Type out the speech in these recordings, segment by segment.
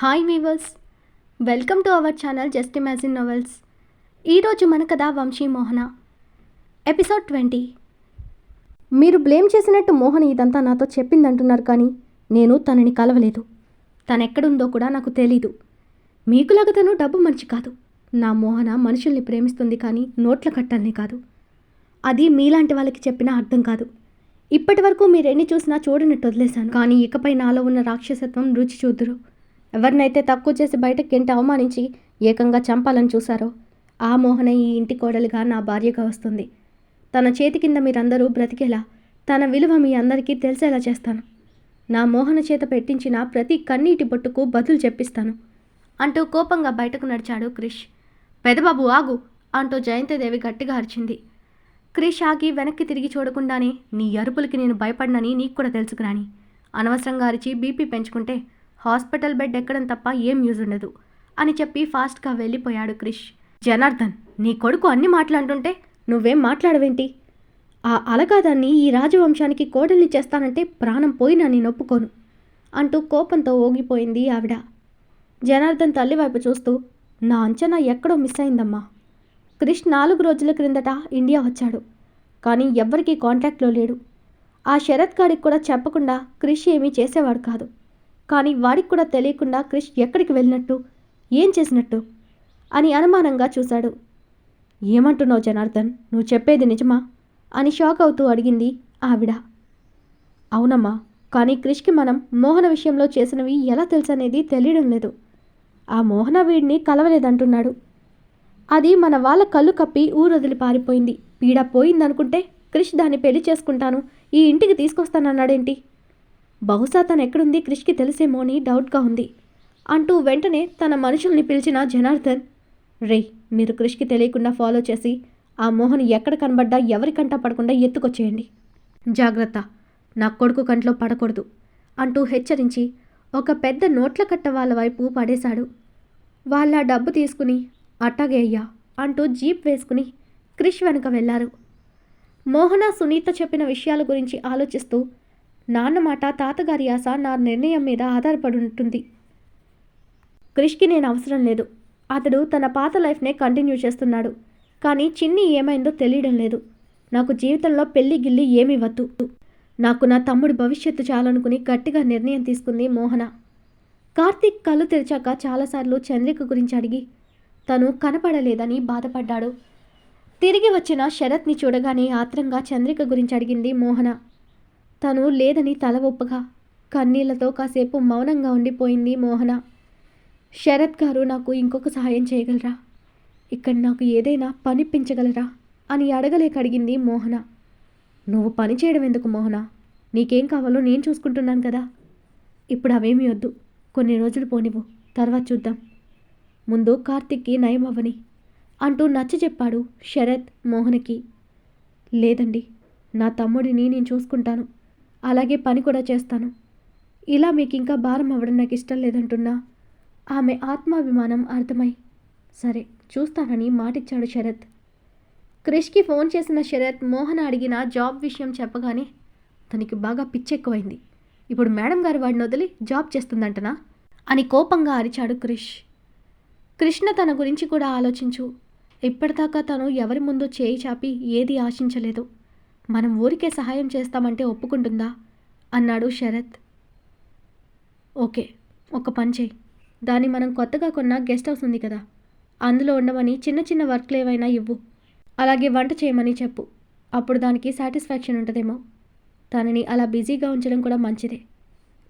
Hi weavers, welcome to our channel just imagine novels. ఈరోజు మన కథ వంశీ మోహన, ఎపిసోడ్ 20. మీరు బ్లేమ్ చేసినట్టు మోహన ఇదంతా నాతో చెప్పిందంటున్నారు, కానీ నేను తనని కలవలేదు. తనెక్కడుందో కూడా నాకు తెలీదు. మీకులాగా తను డబ్బు మనిషి కాదు. నా మోహన మనుషుల్ని ప్రేమిస్తుంది, కానీ నోట్ల కట్టల్ని కాదు. అది మీలాంటి వాళ్ళకి చెప్పినా అర్థం కాదు. ఇప్పటి వరకు మీరెన్ని చూసినా చూడనట్టు వదిలేశాను, కానీ ఇకపై నాలో ఉన్న రాక్షసత్వం రుచి చూద్దురు. ఎవరినైతే తక్కువ చేసి బయటకు గెంటి అవమానించి ఏకంగా చంపాలని చూశారో ఆ మోహన ఈ ఇంటి కోడలిగా నా భార్యగా వస్తుంది. తన చేతి కింద మీరందరూ బ్రతికేలా, తన విలువ మీ అందరికీ తెలిసేలా చేస్తాను. నా మోహన చేత పెట్టించిన ప్రతి కన్నీటి బొట్టుకు బదులు చెప్పిస్తాను అంటూ కోపంగా బయటకు నడిచాడు క్రిష్. పెదబాబు ఆగు అంటూ జయంతిదేవి గట్టిగా అరిచింది. క్రిష్ ఆగి వెనక్కి తిరిగి చూడకుండానే, నీ అరుపులకి నేను భయపడినని నీకు కూడా తెలుసుకురాని. అనవసరంగా అరిచి బీపీ పెంచుకుంటే హాస్పిటల్ బెడ్ ఎక్కడం తప్ప ఏం యూజ్ ఉండదు అని చెప్పి ఫాస్ట్గా వెళ్ళిపోయాడు క్రిష్. జనార్దన్, నీ కొడుకు అన్ని మాట్లాడుతుంటే నువ్వేం మాట్లాడవేంటి? ఆ అలగాదాన్ని ఈ రాజవంశానికి కోడల్ని చేస్తానంటే ప్రాణం పోయినా నేను ఒప్పుకోను అంటూ కోపంతో ఓగిపోయింది ఆవిడ. జనార్దన్ తల్లివైపు చూస్తూ, నా అంచనా ఎక్కడో మిస్ అయిందమ్మా. క్రిష్ 4 రోజుల క్రిందట ఇండియా వచ్చాడు, కానీ ఎవ్వరికీ కాంటాక్ట్లో లేడు. ఆ శరత్ గాడికి కూడా చెప్పకుండా క్రిష్ ఏమీ చేసేవాడు కాదు. కానీ వాడికి కూడా తెలియకుండా క్రిష్ ఎక్కడికి వెళ్ళినట్టు, ఏం చేసినట్టు అని అనుమానంగా చూశాడు. ఏమంటున్నావు జనార్దన్, నువ్వు చెప్పేది నిజమా అని షాక్ అవుతూ అడిగింది ఆవిడ. అవునమ్మా, కానీ క్రిష్కి మనం మోహన విషయంలో చేసినవి ఎలా తెలుసనేది తెలియడం లేదు. ఆ మోహన వీడిని కలవలేదంటున్నాడు. అది మన వాళ్ళ కళ్ళు కప్పి ఊరొదిలి పారిపోయింది. పీడ పోయిందనుకుంటే క్రిష్ దాన్ని పెళ్లి చేసుకుంటాను, ఈ ఇంటికి తీసుకొస్తానన్నాడేంటి? బహుశా తను ఎక్కడుంది క్రిష్కి తెలిసేమో అని డౌట్గా ఉంది అంటూ వెంటనే తన మనుషుల్ని పిలిచిన జనార్దన్, రే, మీరు క్రిష్కి తెలియకుండా ఫాలో చేసి ఆ మోహన్ ఎక్కడ కనబడ్డా ఎవరికంట పడకుండా ఎత్తుకొచ్చేయండి. జాగ్రత్త, నా కొడుకు కంట్లో పడకూడదు అంటూ హెచ్చరించి ఒక పెద్ద నోట్ల కట్ట వాళ్ళ వైపు పడేశాడు. వాళ్ళ డబ్బు తీసుకుని అట్టాగే అయ్యా అంటూ జీప్ వేసుకుని క్రిష్ వెనుక వెళ్లారు. మోహన సునీత చెప్పిన విషయాల గురించి ఆలోచిస్తూ, నాన్న మాట, తాతగారి ఆశ నా నిర్ణయం మీద ఆధారపడి ఉంటుంది. క్రిష్కి నేను అవసరం లేదు. అతడు తన పాత లైఫ్నే కంటిన్యూ చేస్తున్నాడు. కానీ చిన్ని ఏమైందో తెలియడం లేదు. నాకు జీవితంలో పెళ్లి గిల్లి ఏమీ వద్దు. నాకు నా తమ్ముడి భవిష్యత్తు చాలనుకుని గట్టిగా నిర్ణయం తీసుకుంది మోహన. కార్తీక్ కళ్ళు తెరిచాక చాలాసార్లు చంద్రిక గురించి అడిగి తను కనపడలేదని బాధపడ్డాడు. తిరిగి వచ్చిన శరత్ని చూడగానే ఆత్రంగా చంద్రిక గురించి అడిగింది మోహన. తను లేదని తల ఒప్పగా కన్నీళ్లతో కాసేపు మౌనంగా ఉండిపోయింది మోహన. శరత్ గారు, నాకు ఇంకొక సహాయం చేయగలరా? ఇక్కడ నాకు ఏదైనా పనిపించగలరా అని అడగలేక అడిగింది మోహన. నువ్వు పని చేయడం ఎందుకు మోహన? నీకేం కావాలో నేను చూసుకుంటున్నాను కదా. ఇప్పుడు అవేమీ వద్దు, కొన్ని రోజులు పోనివ్వు, తర్వాత చూద్దాం. ముందు కార్తిక్కి నయం అవ్వని అంటూ నచ్చ చెప్పాడు శరత్ మోహనకి. లేదండి, నా తమ్ముడిని నేను చూసుకుంటాను, అలాగే పని కూడా చేస్తాను. ఇలా మీకు ఇంకా భారం అవ్వడం నాకు ఇష్టం లేదంటున్నా ఆమె ఆత్మాభిమానం అర్థమై సరే చూస్తానని మాటిచ్చాడు శరత్. క్రిష్కి ఫోన్ చేసిన శరత్ మోహన అడిగిన జాబ్ విషయం చెప్పగానే తనకి బాగా పిచ్చెక్కువైంది. ఇప్పుడు మేడం గారు వాడిని వదిలి జాబ్ చేస్తుందంటనా అని కోపంగా అరిచాడు క్రిష్. కృష్ణ తన గురించి కూడా ఆలోచించు. ఇప్పటిదాకా తను ఎవరి ముందు చేయి చాపి ఏది ఆశించలేదు. మనం ఊరికే సహాయం చేస్తామంటే ఒప్పుకుంటుందా అన్నాడు శరత్. ఓకే, ఒక పని చేయి. దాన్ని మనం కొత్తగా కొన్న గెస్ట్ హౌస్ ఉంది కదా, అందులో ఉండమని చిన్న చిన్న వర్క్లు ఏవైనా ఇవ్వు. అలాగే వంట చేయమని చెప్పు. అప్పుడు దానికి సాటిస్ఫాక్షన్ ఉంటుందేమో. తనని అలా బిజీగా ఉంచడం కూడా మంచిదే,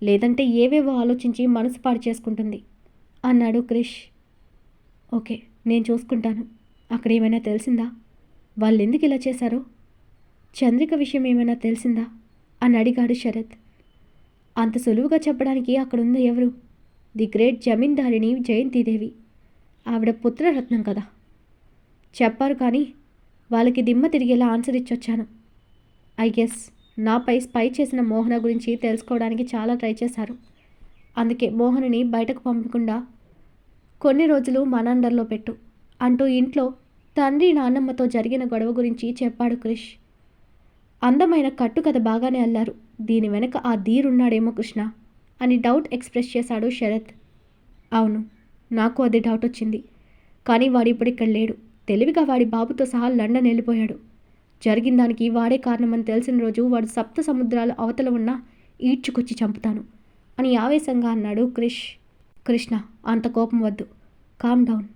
లేదంటే ఏవేవో ఆలోచించి మనసు పాడు చేసుకుంటుంది అన్నాడు క్రిష్. ఓకే, నేను చూసుకుంటాను. అక్కడ ఏమైనా తెలిసిందా? వాళ్ళు ఎందుకు ఇలా చేశారో? చంద్రిక విషయం ఏమైనా తెలిసిందా అని అడిగాడు శరత్. అంత సులువుగా చెప్పడానికి అక్కడుంది ఎవరు? ది గ్రేట్ జమీందారిని జయంతిదేవి. ఆవిడ పుత్రరత్నం కదా. చెప్పారు, కానీ వాళ్ళకి దిమ్మ తిరిగేలా ఆన్సర్ ఇచ్చొచ్చాను. ఐ గెస్ నాపై స్పై చేసిన మోహన గురించి తెలుసుకోవడానికి చాలా ట్రై చేశారు. అందుకే మోహనని బయటకు పంపకుండా కొన్ని రోజులు మన అండర్లో పెట్టు అంటూ ఇంట్లో తండ్రి నాన్నమ్మతో జరిగిన గొడవ గురించి చెప్పాడు క్రిష్. అందమైన కట్టుకథ బాగానే అల్లారు. దీని వెనక ఆ ధీరున్నాడేమో కృష్ణ అని డౌట్ ఎక్స్ప్రెస్ చేశాడు శరత్. అవును, నాకు అది డౌట్ వచ్చింది. కానీ వాడిప్పుడు ఇక్కడ లేడు. తెలివిగా వాడి బాబుతో సహా లండన్ వెళ్ళిపోయాడు. జరిగిన దానికి వాడే కారణమని తెలిసిన రోజు వాడు సప్త సముద్రాల అవతల ఉన్న ఈడ్చుకొచ్చి చంపుతాను అని ఆవేశంగా అన్నాడు క్రిష్. కృష్ణ, అంత కోపం వద్దు. Calm down.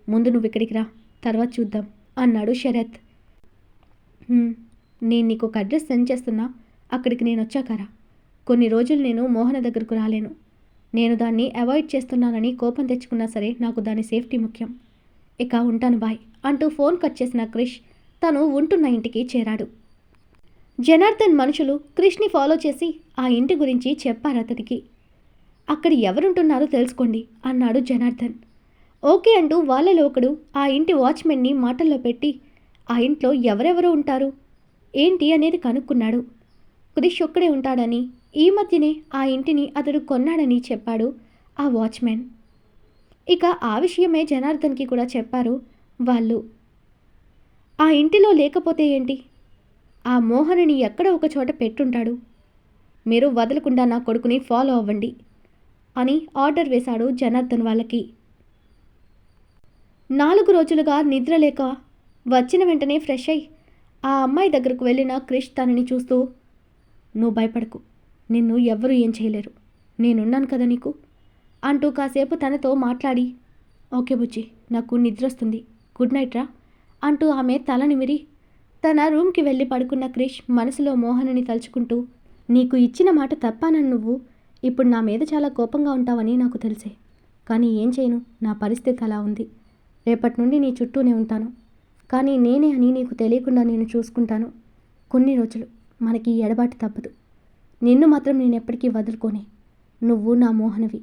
ముందు నువ్వు ఇక్కడికి రా, తర్వాత చూద్దాం అన్నాడు శరత్. నేను నీకు ఒక అడ్రస్ సెండ్ చేస్తున్నా, అక్కడికి నేను వచ్చాకరా. కొన్ని రోజులు నేను మోహన దగ్గరకు రాలేను. నేను దాన్ని అవాయిడ్ చేస్తున్నానని కోపం తెచ్చుకున్నా సరే నాకు దాని సేఫ్టీ ముఖ్యం. ఇక ఉంటాను, బాయ్ అంటూ ఫోన్ కట్ చేసిన క్రిష్ తను ఉంటున్న ఇంటికి చేరాడు. జనార్దన్ మనుషులు క్రిష్ని ఫాలో చేసి ఆ ఇంటి గురించి చెప్పారు అతనికి. అక్కడ ఎవరుంటున్నారో తెలుసుకోండి అన్నాడు జనార్దన్. ఓకే అంటూ వాళ్ళలో ఒకడు ఆ ఇంటి వాచ్మెన్ని మాటల్లో పెట్టి ఆ ఇంట్లో ఎవరెవరో ఉంటారు ఏంటి అనేది కనుక్కున్నాడు. క్రిష్ ఒక్కడే ఉంటాడని, ఈ మధ్యనే ఆ ఇంటిని అతడు కొన్నాడని చెప్పాడు ఆ వాచ్మెన్. ఇక ఆ విషయమే జనార్దన్కి కూడా చెప్పారు వాళ్ళు. ఆ ఇంటిలో లేకపోతే ఏంటి, ఆ మోహనుని ఎక్కడ ఒక చోట పెట్టుంటాడు. మీరు వదలకుండా నా కొడుకుని ఫాలో అవ్వండి అని ఆర్డర్ వేశాడు జనార్దన్ వాళ్ళకి. 4 రోజులుగా నిద్రలేక వచ్చిన వెంటనే ఫ్రెష్ అయి ఆ అమ్మాయి దగ్గరకు వెళ్ళిన క్రిష్ తనని చూస్తూ, నువ్వు భయపడకు, నిన్ను ఎవ్వరూ ఏం చేయలేరు, నేనున్నాను కదా నీకు అంటూ కాసేపు తనతో మాట్లాడి, ఓకే బుజ్జి, నాకు నిద్ర వస్తుంది, గుడ్ నైట్ రా అంటూ ఆమె తల నిమిరి తన రూమ్కి వెళ్ళి పడుకున్న క్రిష్ మనసులో మోహనుని తలుచుకుంటూ, నీకు ఇచ్చిన మాట తప్పానని నువ్వు ఇప్పుడు నా మీద చాలా కోపంగా ఉంటావని నాకు తెలిసే. కానీ ఏం చేయను, నా పరిస్థితి అలా ఉంది. రేపటి నుండి నీ చుట్టూనే ఉంటాను. కానీ నేనే అని నీకు తెలియకుండా నేను చూసుకుంటాను. కొన్ని రోజులు మనకి ఈ ఎడబాటు తప్పదు. నిన్ను మాత్రం నేను ఎప్పటికీ వదులుకోనే. నువ్వు నా మోహనవి,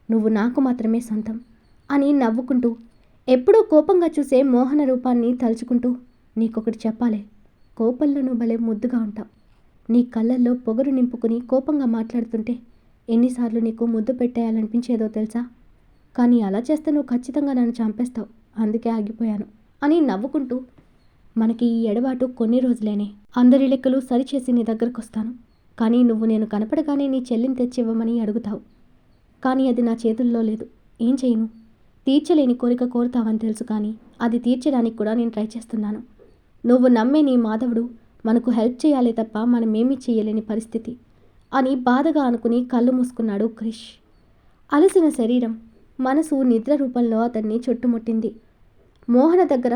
నువ్వు నాకు మాత్రమే సొంతం అని నవ్వుకుంటూ ఎప్పుడూ కోపంగా చూసే మోహన రూపాన్ని తలుచుకుంటూ, నీకొకటి చెప్పాలే, కోపంలో నువ్వు భలే ముద్దుగా ఉంటావు. నీ కళ్ళల్లో పొగరు నింపుకుని కోపంగా మాట్లాడుతుంటే ఎన్నిసార్లు నీకు ముద్దు పెట్టేయాలనిపించేదో తెలుసా. కానీ అలా చేస్తే నువ్వు ఖచ్చితంగా నన్ను చంపేస్తావు, అందుకే ఆగిపోయాను అని నవ్వుకుంటూ, మనకి ఈ ఎడబాటు కొన్ని రోజులేనే, అందరి లెక్కలు సరిచేసి నీ దగ్గరకు వస్తాను. కానీ నువ్వు నేను కనపడగానే నీ చెల్లిని తెచ్చివ్వమని అడుగుతావు. కానీ అది నా చేతుల్లో లేదు, ఏం చేయను. తీర్చలేని కోరిక కోరుతావని తెలుసు, కానీ అది తీర్చడానికి కూడా నేను ట్రై చేస్తున్నాను. నువ్వు నమ్మే నీ మాధవుడు మనకు హెల్ప్ చేయాలే తప్ప మనమేమీ చేయలేని పరిస్థితి అని బాధగా అనుకుని కళ్ళు మూసుకున్నాడు క్రిష్. అలసిన శరీరం, మనసు నిద్ర రూపంలో అతన్ని చుట్టుముట్టింది. మోహన దగ్గర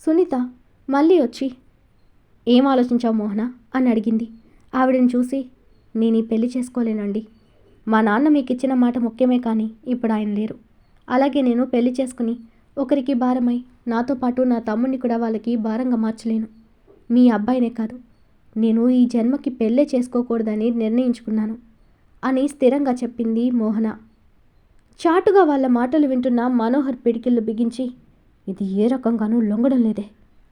సునీత మళ్ళీ వచ్చి, ఏం ఆలోచించావు మోహన అని అడిగింది. ఆవిడని చూసి, నేను ఈ పెళ్లి చేసుకోలేనండి. మా నాన్న మీకు ఇచ్చిన మాట ముఖ్యమే, కానీ ఇప్పుడు ఆయన లేరు. అలాగే నేను పెళ్లి చేసుకుని ఒకరికి భారమై నాతో పాటు నా తమ్ముడిని కూడా వాళ్ళకి భారంగా మార్చలేను. మీ అబ్బాయినే కాదు, నేను ఈ జన్మకి పెళ్ళే చేసుకోకూడదని నిర్ణయించుకున్నాను అని స్థిరంగా చెప్పింది మోహన. చాటుగా వాళ్ళ మాటలు వింటున్న మనోహర్ పిడికిళ్ళు బిగించి, ఇది ఏ రకంగానూ లొంగడం లేదే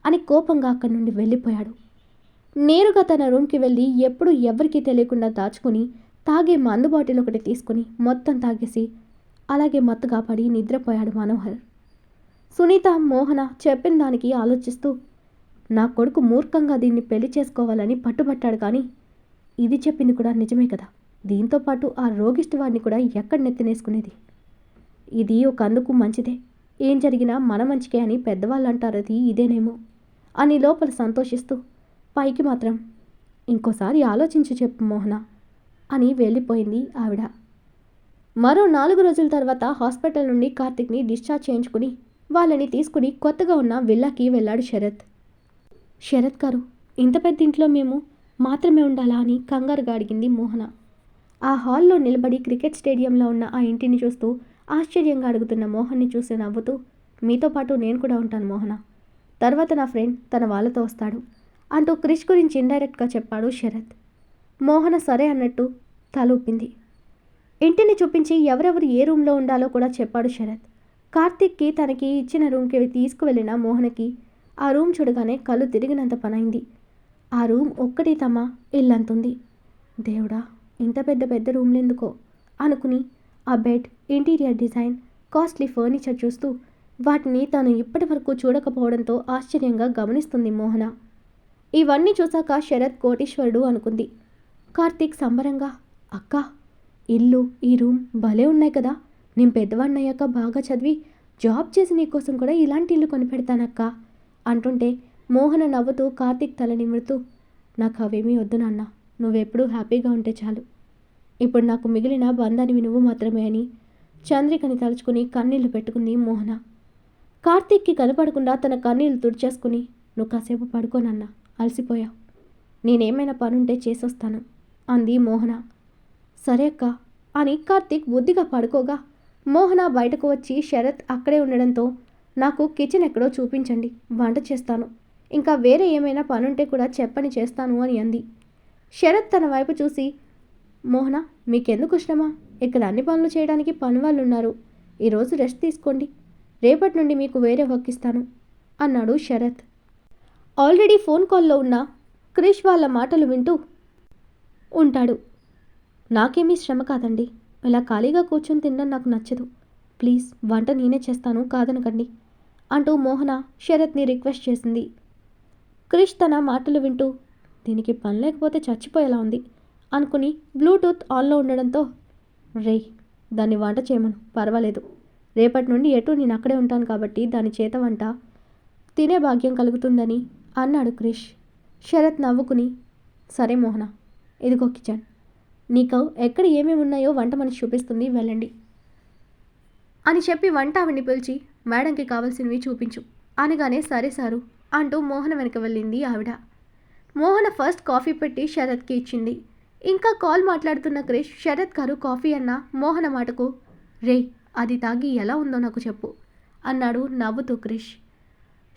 అని కోపంగా అక్కడి నుండి వెళ్ళిపోయాడు. నేరుగా తన రూమ్కి వెళ్ళి ఎప్పుడు ఎవరికీ తెలియకుండా దాచుకుని తాగే మందు బాటిల్ ఒకటి తీసుకుని మొత్తం తాగేసి అలాగే మత్తుగా పడి నిద్రపోయాడు మనోహర్. సునీత, మోహన చెప్పిన దానికి ఆలోచిస్తూ, నా కొడుకు మూర్ఖంగా దీన్ని పెళ్లి చేసుకోవాలని పట్టుబట్టాడు, కానీ ఇది చెప్పింది కూడా నిజమే కదా. దీంతోపాటు ఆ రోగిష్టి వాడిని కూడా ఎక్కడ నెత్తినేసుకునేది. ఇది ఒక అందుకు మంచిదే, ఏం జరిగినా మన మంచికే అని పెద్దవాళ్ళు అంటారు, అది ఇదేనేమో అని లోపల సంతోషిస్తూ, పైకి మాత్రం ఇంకోసారి ఆలోచించి చెప్పు మోహన అని వెళ్ళిపోయింది ఆవిడ. మరో 4 రోజుల తర్వాత హాస్పిటల్ నుండి కార్తిక్ని డిశ్చార్జ్ చేయించుకుని వాళ్ళని తీసుకుని కొత్తగా ఉన్న విల్లాకి వెళ్ళాడు శరత్. శరత్ గారు, ఇంత పెద్ద ఇంట్లో మేము మాత్రమే ఉండాలా అని కంగారుగా అడిగింది మోహన. ఆ హాల్లో నిలబడి క్రికెట్ స్టేడియంలో ఉన్న ఆ ఇంటిని చూస్తూ ఆశ్చర్యంగా అడుగుతున్న మోహన్ని చూసి నవ్వుతూ, మీతో పాటు నేను కూడా ఉంటాను మోహన, తర్వాత నా ఫ్రెండ్ తన వాళ్ళతో వస్తాడు అంటూ క్రిష్ గురించి ఇండైరెక్ట్గా చెప్పాడు శరత్. మోహన సరే అన్నట్టు తలూపింది. ఇంటిని చూపించి ఎవరెవరు ఏ రూమ్లో ఉండాలో కూడా చెప్పాడు శరత్. కార్తిక్కి తనకి ఇచ్చిన రూమ్కి తీసుకువెళ్ళిన మోహనకి ఆ రూమ్ చూడగానే కళ్ళు తిరిగినంత పనైంది. ఆ రూమ్ ఒక్కటి తమ ఇల్లంతుంది. దేవుడా, ఇంత పెద్ద పెద్ద రూమ్లు ఎందుకో అనుకుని ఆ bed, interior design, costly furniture చూస్తూ వాటిని తాను ఇప్పటి వరకు చూడకపోవడంతో ఆశ్చర్యంగా గమనిస్తుంది మోహన. ఇవన్నీ చూశాక శరత్ కోటీశ్వరుడు అనుకుంది. కార్తీక్ సంబరంగా, అక్కా, ఇల్లు, ఈ రూమ్ భలే ఉన్నాయి కదా, నేను పెద్దవాడినయ్యాక బాగా చదివి జాబ్ చేసి నీకోసం కూడా ఇలాంటి ఇల్లు కొనిపెడతానక్క అంటుంటే మోహన నవ్వుతూ కార్తీక్ తల నిమురుతూ, నాకు అవేమీ వద్దు నాన్న, నువ్వెప్పుడూ హ్యాపీగా ఉంటే చాలు. ఇప్పుడు నాకు మిగిలిన బంధానివి నువ్వు మాత్రమే అని చంద్రికని తలుచుకుని కన్నీళ్లు పెట్టుకుంది మోహన. కార్తీక్కి కనపడకుండా తన కన్నీళ్లు తుడిచేసుకుని, నువ్వు కాసేపు పడుకోనన్నా, అలసిపోయావు, నేనేమైనా పనుంటే చేసొస్తాను అంది మోహన. సరే అక్క అని కార్తీక్ బుద్ధిగా పడుకోగా మోహన బయటకు వచ్చి శరత్ అక్కడే ఉండడంతో, నాకు కిచెన్ ఎక్కడో చూపించండి, వంట చేస్తాను, ఇంకా వేరే ఏమైనా పనుంటే కూడా చెప్పని చేస్తాను అని అంది. శరత్ తన వైపు చూసి, మోహన మీకెందుకు శ్రమ, ఇక్కడ అన్ని పనులు చేయడానికి పని వాళ్ళు ఉన్నారు, ఈరోజు రెస్ట్ తీసుకోండి, రేపటి నుండి మీకు వేరే వర్క్ ఇస్తాను అన్నాడు శరత్. ఆల్రెడీ ఫోన్ కాల్లో ఉన్న క్రిష్ వాళ్ళ మాటలు వింటూ ఉంటాడు. నాకేమీ శ్రమ కాదండి, ఇలా ఖాళీగా కూర్చొని తినడం నాకు నచ్చదు, ప్లీజ్ వంట నేనే చేస్తాను కాదనకండి అంటూ మోహన శరత్ని రిక్వెస్ట్ చేసింది. క్రిష్ తన మాటలు వింటూ, దీనికి పని లేకపోతే చచ్చిపోయేలా ఉంది అనుకుని బ్లూటూత్ ఆన్లో ఉండడంతో, రే దాన్ని వంట చేయమను, పర్వాలేదు, రేపటి నుండి ఎటు నేను అక్కడే ఉంటాను కాబట్టి దాని చేత వంట తినే భాగ్యం కలుగుతుందని అన్నాడు క్రిష్. శరత్ నవ్వుకుని, సరే మోహన, ఇదిగో కిచెన్, నీకు ఎక్కడ ఏమేమి ఉన్నాయో వంట మనిషి చూపిస్తుంది, వెళ్ళండి అని చెప్పి వంట ఆవిడ్ని పిలిచి, మేడంకి కావాల్సినవి చూపించు అనగానే సరే సారు అంటూ మోహన వెనక వెళ్ళింది ఆవిడ. మోహన ఫస్ట్ కాఫీ పెట్టి శరత్కి ఇచ్చింది. ఇంకా కాల్ మాట్లాడుతున్న క్రిష్, శరత్ గారు కాఫీ అన్న మోహన మాటకు, రే అది తాగి ఎలా ఉందో నాకు చెప్పు అన్నాడు నవ్వుతూ క్రిష్.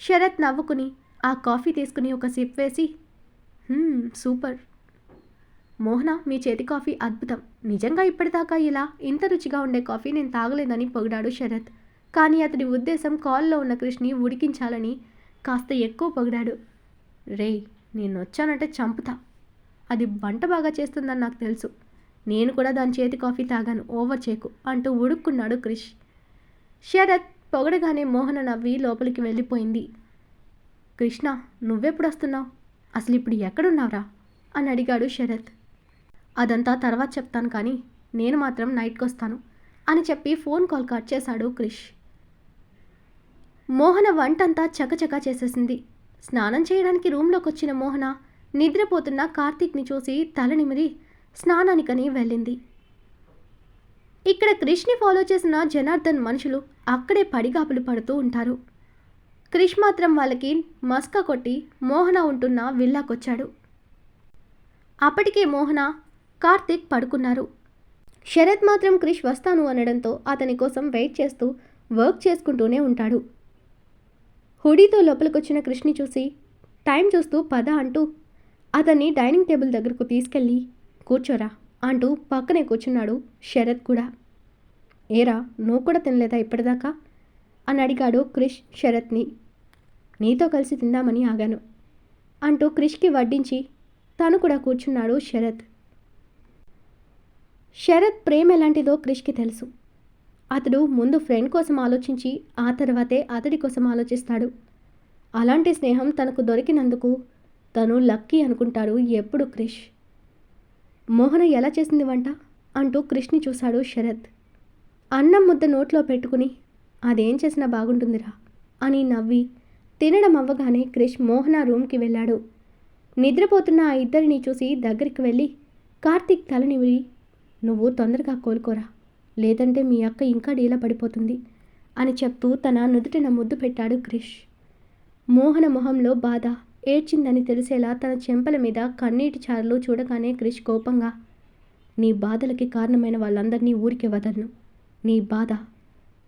శరత్ నవ్వుకుని ఆ కాఫీ తీసుకుని ఒక సిప్ వేసి, సూపర్ మోహన, మీ చేతి కాఫీ అద్భుతం, నిజంగా ఇప్పటిదాకా ఇలా ఇంత రుచిగా ఉండే కాఫీ నేను తాగలేదని పొగిడాడు శరత్. కానీ అతడి ఉద్దేశం కాల్లో ఉన్న క్రిష్ని ఉడికించాలని కాస్త ఎక్కువ పొగిడాడు. రే నేను వచ్చానంటే చంపుతా, అది వంట బాగా చేస్తుందని నాకు తెలుసు, నేను కూడా దాని చేతి కాఫీ తాగాను, ఓవర్ చేకు అంటూ ఉడుక్కున్నాడు క్రిష్. శరత్ పొగడగానే మోహన నవ్వి లోపలికి వెళ్ళిపోయింది. కృష్ణ నువ్వెప్పుడు వస్తున్నావు, అసలు ఇప్పుడు ఎక్కడున్నావురా అని అడిగాడు శరత్. అదంతా తర్వాత చెప్తాను కానీ నేను మాత్రం నైట్కి వస్తాను అని చెప్పి ఫోన్ కాల్ కట్ చేశాడు క్రిష్. మోహన వంటంతా చకచకా చేసేసింది. స్నానం చేయడానికి రూమ్లోకి వచ్చిన మోహన నిద్రపోతున్న కార్తీక్ని చూసి తల నిమిరి స్నానానికని వెళ్ళింది. ఇక్కడ క్రిష్ని ఫాలో చేసిన జనార్దన్ మనుషులు అక్కడే పడిగాపులు పడుతూ ఉంటారు. క్రిష్ మాత్రం వాళ్ళకి మస్కా కొట్టి మోహన ఉంటున్న విల్లాకొచ్చాడు. అప్పటికే మోహన కార్తీక్ పడుకున్నారు. శరత్ మాత్రం క్రిష్ వస్తాను అనడంతో అతని కోసం వెయిట్ చేస్తూ వర్క్ చేసుకుంటూనే ఉంటాడు. హుడీతో లోపలికొచ్చిన క్రిష్ని చూసి టైం చూస్తూ పద అంటూ అతన్ని డైనింగ్ టేబుల్ దగ్గరకు తీసుకెళ్ళి, కూర్చోరా అంటూ పక్కనే కూర్చున్నాడు శరత్ కూడా. ఏరా నువ్వు కూడా తినలేదా ఇప్పటిదాకా అని అడిగాడు క్రిష్ శరత్ని. నీతో కలిసి తిందామని ఆగాను అంటూ క్రిష్కి వడ్డించి తను కూడా కూర్చున్నాడు శరత్. శరత్ ప్రేమ ఎలాంటిదో క్రిష్కి తెలుసు. అతడు ముందు ఫ్రెండ్ కోసం ఆలోచించి ఆ తర్వాతే అతడి కోసం ఆలోచిస్తాడు. అలాంటి స్నేహం తనకు దొరికినందుకు తను లక్కీ అనుకుంటాడు ఎప్పుడు క్రిష్. మోహన ఎలా చేసింది వంట అంటూ క్రిష్ని చూశాడు శరత్. అన్నం ముద్ద నోట్లో పెట్టుకుని, అదేం చేసినా బాగుంటుందిరా అని నవ్వి తినడం అవ్వగానే క్రిష్ మోహన రూమ్కి వెళ్ళాడు. నిద్రపోతున్న ఆ ఇద్దరిని చూసి దగ్గరికి వెళ్ళి కార్తీక్ తలనివిరి, నువ్వు తొందరగా కోలుకోరా, లేదంటే మీ అక్క ఇంకా డీలా పడిపోతుంది అని చెప్తూ తన నుదుటిన ముద్దు పెట్టాడు క్రిష్. మోహన మొహంలో బాధ ఏడ్చిందని తెలిసేలా తన చెంపల మీద కన్నీటి చారలు చూడగానే క్రిష్ కోపంగా, నీ బాధలకి కారణమైన వాళ్ళందరినీ ఊరికే వదలను, నీ బాధ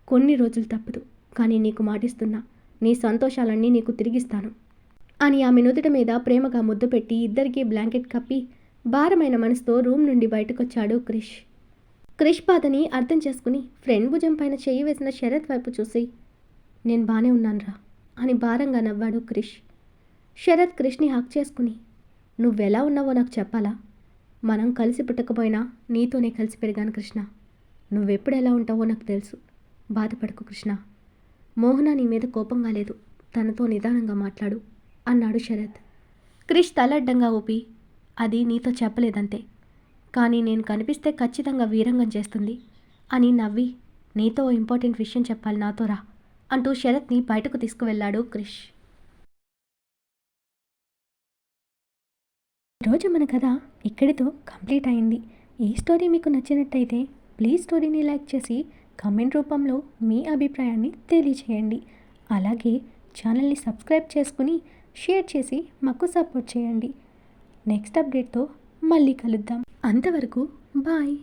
కొన్ని రోజులు తప్పదు, కానీ నీకు మాటిస్తున్నా, నీ సంతోషాలన్నీ నీకు తిరిగిస్తాను అని ఆమె నుదుట మీద ప్రేమగా ముద్దు పెట్టి ఇద్దరికీ బ్లాంకెట్ కప్పి భారమైన మనసుతో రూమ్ నుండి బయటకొచ్చాడు క్రిష్. క్రిష్ బాధని అర్థం చేసుకుని ఫ్రెండ్ భుజం పైన చెయ్యి వేసిన శరత్ వైపు చూసి, నేను బానే ఉన్నానురా అని భారంగా నవ్వాడు క్రిష్. శరత్ క్రిష్ని హక్ చేసుకుని, నువ్వెలా ఉన్నావో నాకు చెప్పాలా, మనం కలిసి పుట్టకపోయినా నీతోనే కలిసి పెరిగాను కృష్ణ, నువ్వెప్పుడు ఎలా ఉంటావో నాకు తెలుసు, బాధపడకు కృష్ణ, మోహన నీ మీద కోపంగా లేదు, తనతో నిదానంగా మాట్లాడు అన్నాడు శరత్. క్రిష్ తలడ్డంగా ఊపి, అది నీతో చెప్పలేదంతే, కానీ నేను కనిపిస్తే ఖచ్చితంగా వీరంగం చేస్తుంది అని నవ్వి, నీతో ఇంపార్టెంట్ విషయం చెప్పాలి, నాతో రా అంటూ శరత్ని బయటకు తీసుకువెళ్ళాడు క్రిష్. ఈరోజు మన కథ ఇక్కడితో కంప్లీట్ అయింది. ఈ స్టోరీ మీకు నచ్చినట్టయితే ప్లీజ్ స్టోరీని లైక్ చేసి కామెంట్ రూపంలో మీ అభిప్రాయాన్ని తెలియచేయండి. అలాగే ఛానల్ని సబ్స్క్రైబ్ చేసుకుని షేర్ చేసి మాకు సపోర్ట్ చేయండి. నెక్స్ట్ అప్డేట్తో మళ్ళీ కలుద్దాం. అంతవరకు బాయ్.